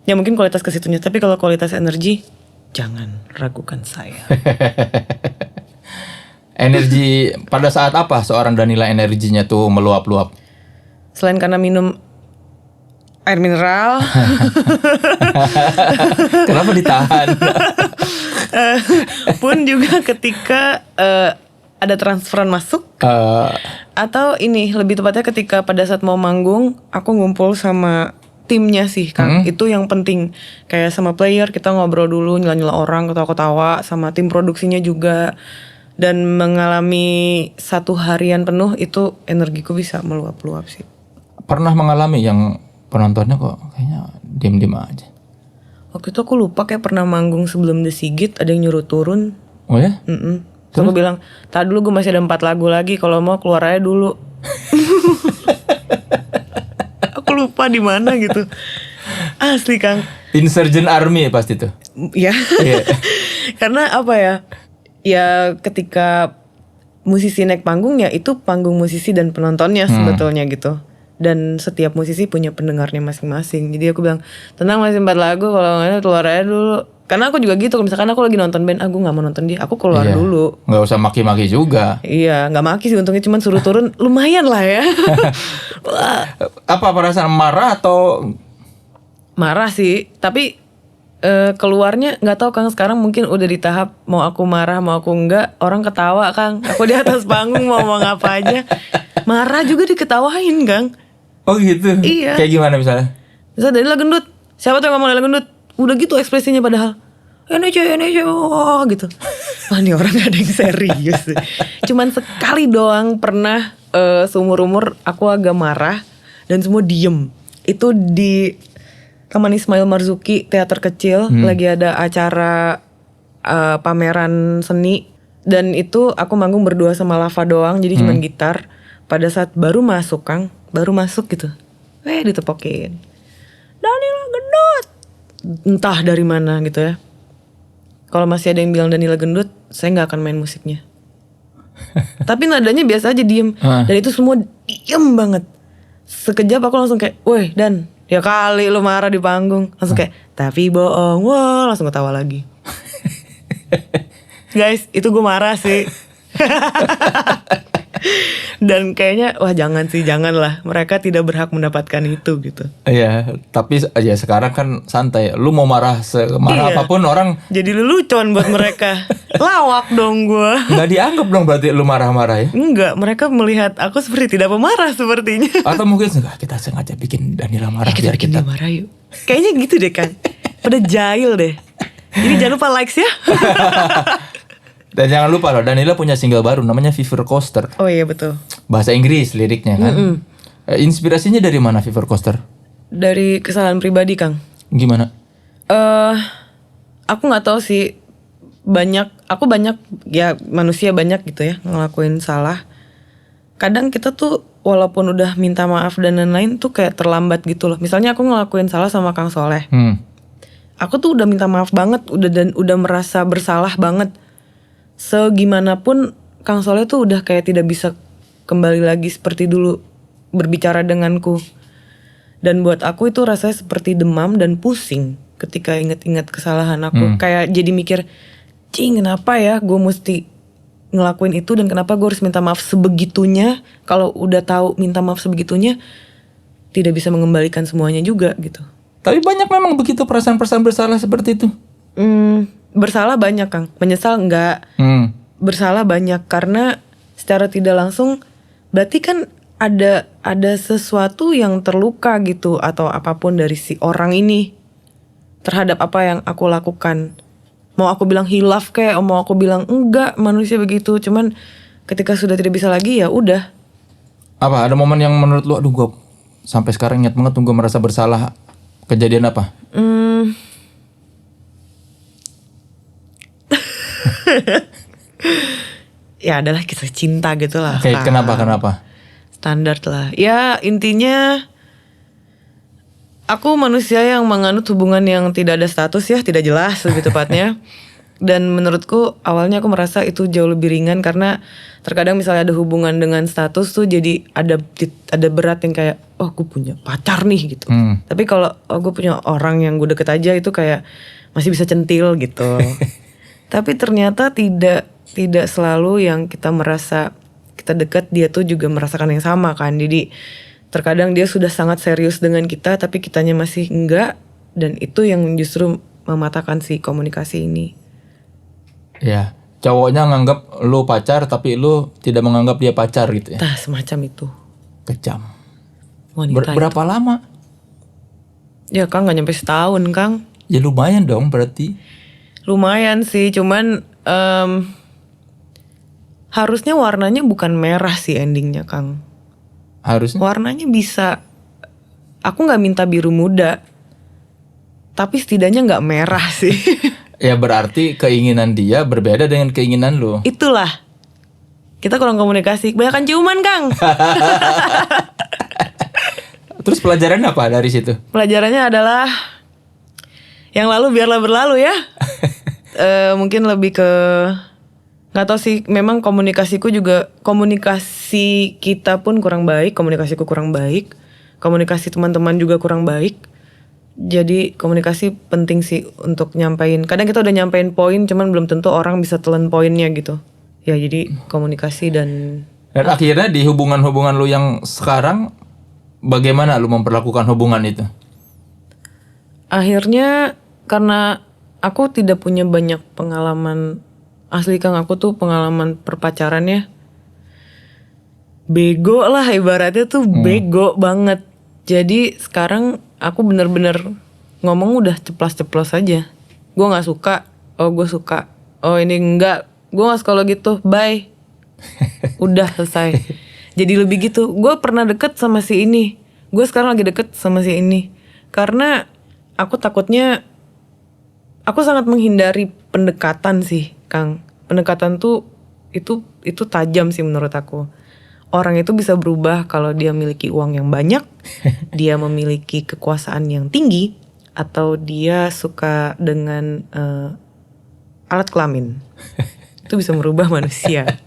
ya mungkin kualitas kesitunya. Tapi kalau kualitas energi, jangan ragukan saya. Energi pada saat apa seorang Danila energinya tuh meluap-luap? Selain karena minum air mineral. Kenapa ditahan? Pun juga ketika ada transferan masuk. Atau ini lebih tepatnya ketika pada saat mau manggung, aku ngumpul sama timnya sih Kang. Itu yang penting. Kayak sama player kita ngobrol dulu, nyela-nyela orang, ketawa-ketawa. Sama tim produksinya juga. Dan mengalami 1 harian penuh itu energiku bisa meluap-luap sih. Pernah mengalami yang penontonnya kok kayaknya diem-diem aja? Waktu itu aku lupa kayak pernah manggung sebelum The Sigit, ada yang nyuruh turun. Oh ya? Terus aku bilang, "Tadi dulu gue masih ada 4 lagu lagi, kalau mau keluar aja dulu." Aku lupa di mana gitu. Asli Kang. Insurgent Army pasti tuh. Ya. Karena apa ya? Ya ketika musisi naik panggung ya itu panggung musisi dan penontonnya sebetulnya gitu. Dan setiap musisi punya pendengarnya masing-masing. Jadi aku bilang, "Tenang, masih 4 lagu, kalau nggak keluar aja dulu." Karena aku juga gitu, misalkan aku lagi nonton band, aku nggak mau nonton dia, aku keluar dulu. Nggak usah maki-maki juga. Iya, nggak maki sih untungnya, cuman suruh turun lumayan lah ya. Apa perasaan marah atau? Marah sih, tapi keluarnya nggak tahu Kang, sekarang mungkin udah di tahap mau aku marah mau aku enggak, orang ketawa Kang. Aku di atas panggung mau ngomong apa aja, marah juga diketawain Kang. Oh gitu? Iya. Kayak gimana misalnya? Misalnya Danila gendut, siapa tuh yang ngomong Danila gendut? Udah gitu ekspresinya padahal ini gitu. Wah ini orang gak ada yang serius sih. Cuman sekali doang pernah seumur-umur aku agak marah dan semua diem. Itu di Taman Ismail Marzuki, teater kecil. Lagi ada acara pameran seni. Dan itu aku manggung berdua sama Lava doang, jadi cuman gitar. Pada saat baru masuk Kang, baru masuk gitu, ditepokin, "Danila gendut." Entah dari mana gitu ya. Kalau masih ada yang bilang Danila gendut, saya nggak akan main musiknya. Tapi nadanya biasa aja diem. Dan itu semua diem banget. Sekejap aku langsung kayak, "Woi Dan, ya kali lu marah di panggung." Langsung kayak, "Tapi bohong." Wah langsung ketawa lagi. Guys, itu gue marah sih. Dan kayaknya wah janganlah, mereka tidak berhak mendapatkan itu gitu. Iya, tapi ya sekarang kan santai. Lu mau marah semarah apapun orang jadi lelucon buat mereka. Lawak dong gue. nggak dianggap dong berarti lu marah-marah ya? Enggak, mereka melihat aku seperti tidak pemarah sepertinya. Atau mungkin enggak, kita sengaja bikin Danila marah kita biar bikin kita dia marah yuk. Kayaknya gitu deh Kang. Pada jahil deh. Jadi jangan lupa likes ya. Dan jangan lupa loh, Danila punya single baru namanya Fever Coaster. Oh iya betul. Bahasa Inggris liriknya kan. Inspirasinya dari mana Fever Coaster? Dari kesalahan pribadi Kang. Gimana? Aku nggak tahu sih. Aku banyak ya, manusia banyak gitu ya ngelakuin salah. Kadang kita tuh walaupun udah minta maaf dan lain-lain tuh kayak terlambat gitu loh. Misalnya aku ngelakuin salah sama Kang Soleh. Aku tuh udah minta maaf banget, udah merasa bersalah banget. Segimanapun Kang Soleh tuh udah kayak tidak bisa kembali lagi seperti dulu berbicara denganku. Dan buat aku itu rasanya seperti demam dan pusing ketika inget-inget kesalahan aku. Kayak jadi mikir, kenapa ya gue mesti ngelakuin itu dan kenapa gue harus minta maaf sebegitunya. Kalau udah tahu minta maaf sebegitunya, tidak bisa mengembalikan semuanya juga gitu. Tapi banyak memang begitu perasaan-perasaan bersalah seperti itu. Bersalah banyak Kang, menyesal enggak. Bersalah banyak karena secara tidak langsung berarti kan ada sesuatu yang terluka gitu atau apapun dari si orang ini terhadap apa yang aku lakukan. Mau aku bilang hilaf kayak, mau aku bilang enggak, manusia begitu. Cuman ketika sudah tidak bisa lagi ya udah. Apa ada momen yang menurut lu, aduh gue sampai sekarang ingat banget tuh gue merasa bersalah. Kejadian apa? Ya adalah kisah cinta gitu lah. Oke, kenapa? Standar lah. Ya intinya aku manusia yang menganut hubungan yang tidak ada status ya, tidak jelas lebih tepatnya. Dan menurutku awalnya aku merasa itu jauh lebih ringan karena terkadang misalnya ada hubungan dengan status tuh jadi ada berat yang kayak oh gue punya pacar nih gitu. Tapi kalau gue punya orang yang gue deket aja itu kayak masih bisa centil gitu. Tapi ternyata tidak selalu yang kita merasa kita dekat dia tuh juga merasakan yang sama kan. Jadi terkadang dia sudah sangat serius dengan kita tapi kitanya masih enggak, dan itu yang justru mematahkan si komunikasi ini. Ya, cowoknya nganggap lu pacar tapi lu tidak menganggap dia pacar gitu ya. Nah, semacam itu. Kejam. Berapa lama? Ya Kang, gak nyampe setahun Kang. Ya lumayan dong berarti. Lumayan sih, cuman harusnya warnanya bukan merah sih endingnya Kang. Harusnya? Warnanya bisa, aku gak minta biru muda, tapi setidaknya gak merah sih. Ya berarti keinginan dia berbeda dengan keinginan lu. Itulah, kita kurang komunikasi, kebanyakan ciuman Kang. Terus pelajaran apa dari situ? Pelajarannya adalah yang lalu biarlah berlalu ya. Mungkin lebih ke nggak tahu sih, memang komunikasi kita pun kurang baik, komunikasiku kurang baik, komunikasi teman-teman juga kurang baik. Jadi komunikasi penting sih untuk nyampein. Kadang kita udah nyampein poin, cuman belum tentu orang bisa telan poinnya gitu. Ya jadi komunikasi dan akhirnya di hubungan-hubungan lu yang sekarang, bagaimana lu memperlakukan hubungan itu? Akhirnya karena aku tidak punya banyak pengalaman asli Kang, aku tuh pengalaman perpacarannya bego lah ibaratnya tuh bego banget. Jadi sekarang aku bener-bener ngomong udah ceplas-ceplos aja. Gue gak suka, oh gue suka, oh ini enggak, gue gak suka lo gitu, bye. Udah selesai. Jadi lebih gitu. Gue pernah deket sama si ini, gue sekarang lagi deket sama si ini. Karena aku takutnya, aku sangat menghindari pendekatan sih Kang. Pendekatan tuh itu tajam sih menurut aku. Orang itu bisa berubah kalau dia memiliki uang yang banyak, dia memiliki kekuasaan yang tinggi, atau dia suka dengan alat kelamin. Itu bisa merubah manusia.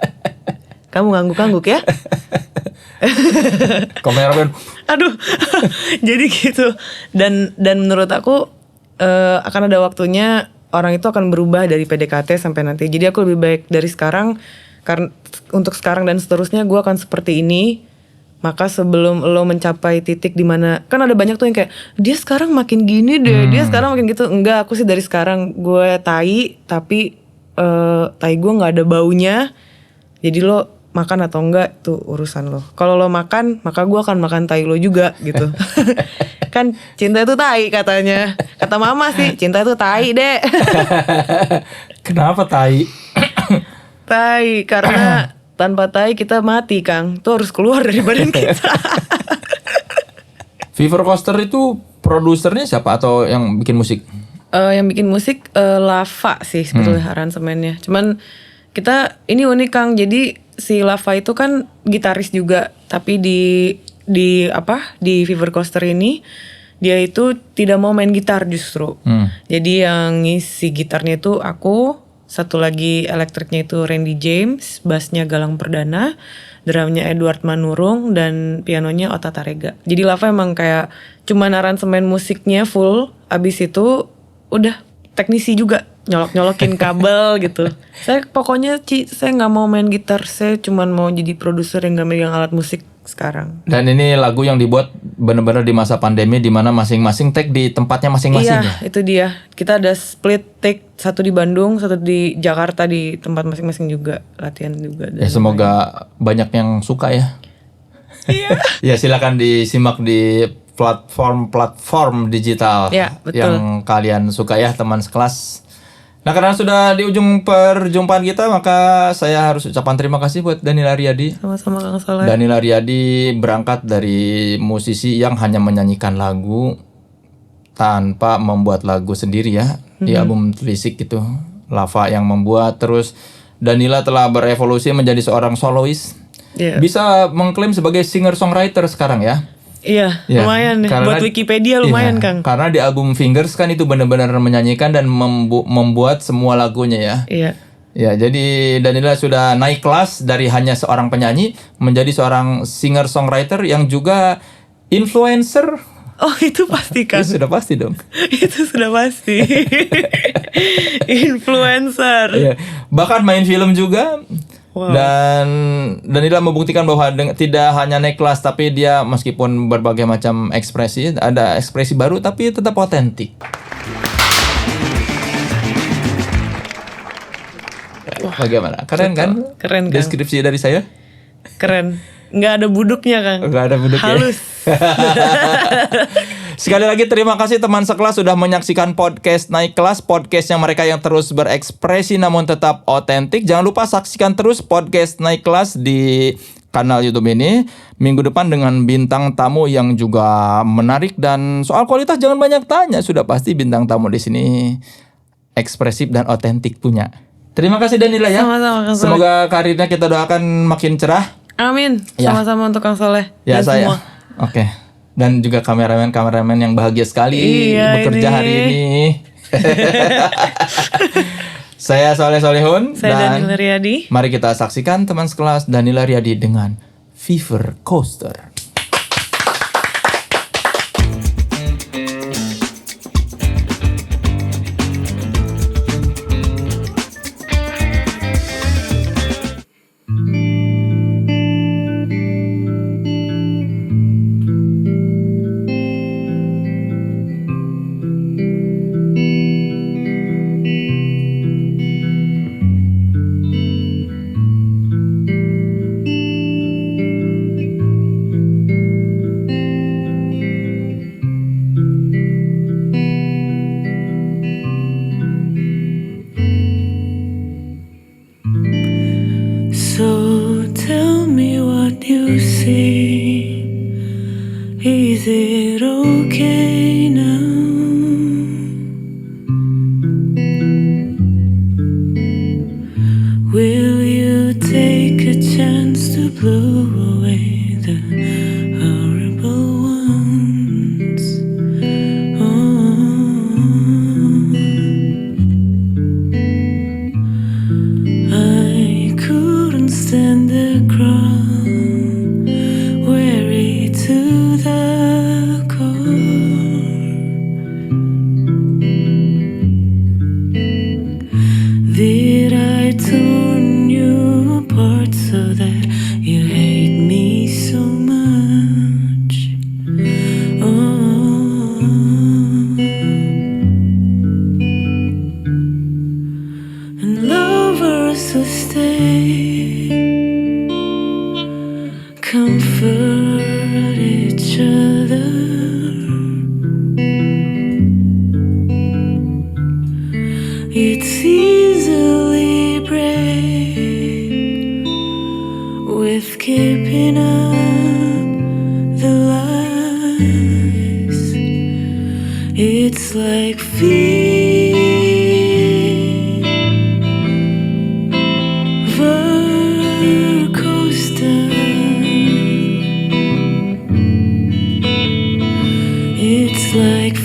Kamu ngangguk-ngangguk ya? Kameramen. Aduh, jadi gitu. Dan menurut aku akan ada waktunya orang itu akan berubah dari PDKT sampai nanti. Jadi aku lebih baik dari sekarang. Karena untuk sekarang dan seterusnya gue akan seperti ini. Maka sebelum lo mencapai titik dimana, kan ada banyak tuh yang kayak dia sekarang makin gini deh, dia sekarang makin gitu. Enggak, aku sih dari sekarang gue tapi tai gue nggak ada baunya. Jadi lo makan atau enggak itu urusan lo. Kalau lo makan, maka gue akan makan tai lo juga gitu. Kan cinta itu tai katanya. Kata mama sih, cinta itu tai deh. Kenapa tai? Tai, karena tanpa tai kita mati Kang. Itu harus keluar dari badan kita. Fever Coaster itu produsernya siapa atau yang bikin musik? Yang bikin musik Lava sih sebetulnya aransemennya. Cuman kita ini unik Kang. Jadi si Lava itu kan gitaris juga, tapi di Fever Coaster ini dia itu tidak mau main gitar justru. Jadi yang ngisi gitarnya itu aku. Satu lagi elektriknya itu Randy James, bassnya Galang Perdana, drumnya Edward Manurung, dan pianonya Ota Tarega. Jadi Lava emang kayak cuman aransemen musiknya full, abis itu udah teknisi juga, nyolok-nyolokin kabel gitu. Saya pokoknya saya gak mau main gitar, saya cuman mau jadi produser yang gak megang alat musik sekarang. Dan ini lagu yang dibuat benar-benar di masa pandemi, di mana masing-masing take di tempatnya masing-masing. Iya, itu dia. Kita ada split take, satu di Bandung, satu di Jakarta, di tempat masing-masing juga, latihan juga. Ya semoga banyak yang suka ya. Iya. Ya silakan disimak di platform digital ya, betul. Yang kalian suka ya teman sekelas. Nah karena sudah di ujung perjumpaan kita, maka saya harus ucapkan terima kasih buat Danila Riyadi. Sama-sama Kang Soleh. Danila Riyadi berangkat dari musisi yang hanya menyanyikan lagu tanpa membuat lagu sendiri ya. Di album Telisik gitu, Lava yang membuat, terus Danila telah berevolusi menjadi seorang solois. Bisa mengklaim sebagai singer-songwriter sekarang ya. Iya, lumayan nih. Buat Wikipedia lumayan, Kang. Karena di album Fingers kan itu benar-benar menyanyikan dan membuat semua lagunya ya. Iya. Ya, jadi Danila sudah naik kelas dari hanya seorang penyanyi menjadi seorang singer-songwriter yang juga influencer. Oh, itu pasti kan? Itu sudah pasti dong. Itu sudah pasti. Influencer. Iya. Bahkan main film juga. Wow. Dan Danila membuktikan bahwa tidak hanya naik kelas, tapi dia meskipun berbagai macam ekspresi, ada ekspresi baru tapi tetap otentik. Wah, bagaimana? Keren kan? Keren kan? Deskripsi dari saya? Keren. Nggak ada buduknya, Kang. Nggak ada buduknya. Halus. Sekali lagi terima kasih teman sekelas sudah menyaksikan podcast Naik Kelas, podcastnya mereka yang terus berekspresi namun tetap otentik. Jangan lupa saksikan terus podcast Naik Kelas di kanal YouTube ini minggu depan dengan bintang tamu yang juga menarik, dan soal kualitas jangan banyak tanya, sudah pasti bintang tamu di sini ekspresif dan otentik punya. Terima kasih Danila ya. Sama-sama. Semoga karirnya kita doakan makin cerah. Amin. Ya. Sama-sama untuk Kang Soleh ya, dan saya. semua. Oke. Dan juga kameramen yang bahagia sekali bekerja hari ini. Saya Soleh Solihun. Saya Danila Riyadi. Mari kita saksikan teman sekelas Danila Riyadi dengan Fever Coaster. So tell me what you see. Is it okay now? Will you take a chance to blow away the horrible ones? I couldn't stand the crowd, weary to the core. Did I turn you apart so that you hate me so much? And lovers who stay comfort each other. It's easily break with keeping up the lies. It's like fever coaster. It's like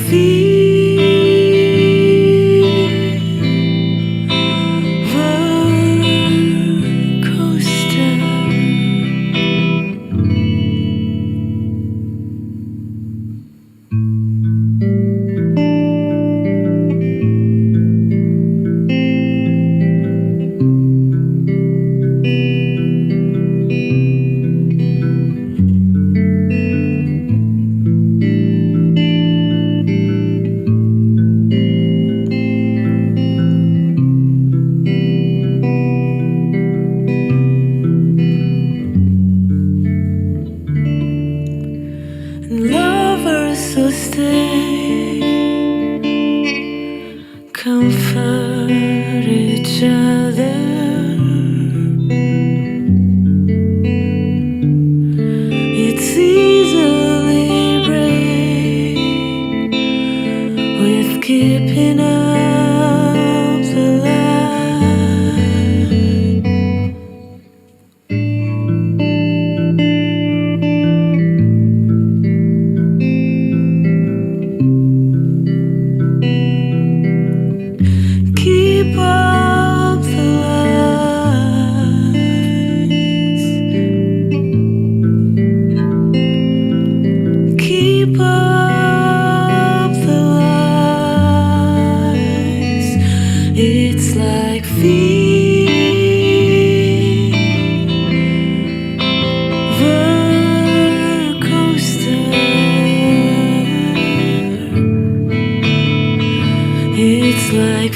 lovers who stay comfort each other. It's easily break with keeping up the lies. It's like roller coaster. It's like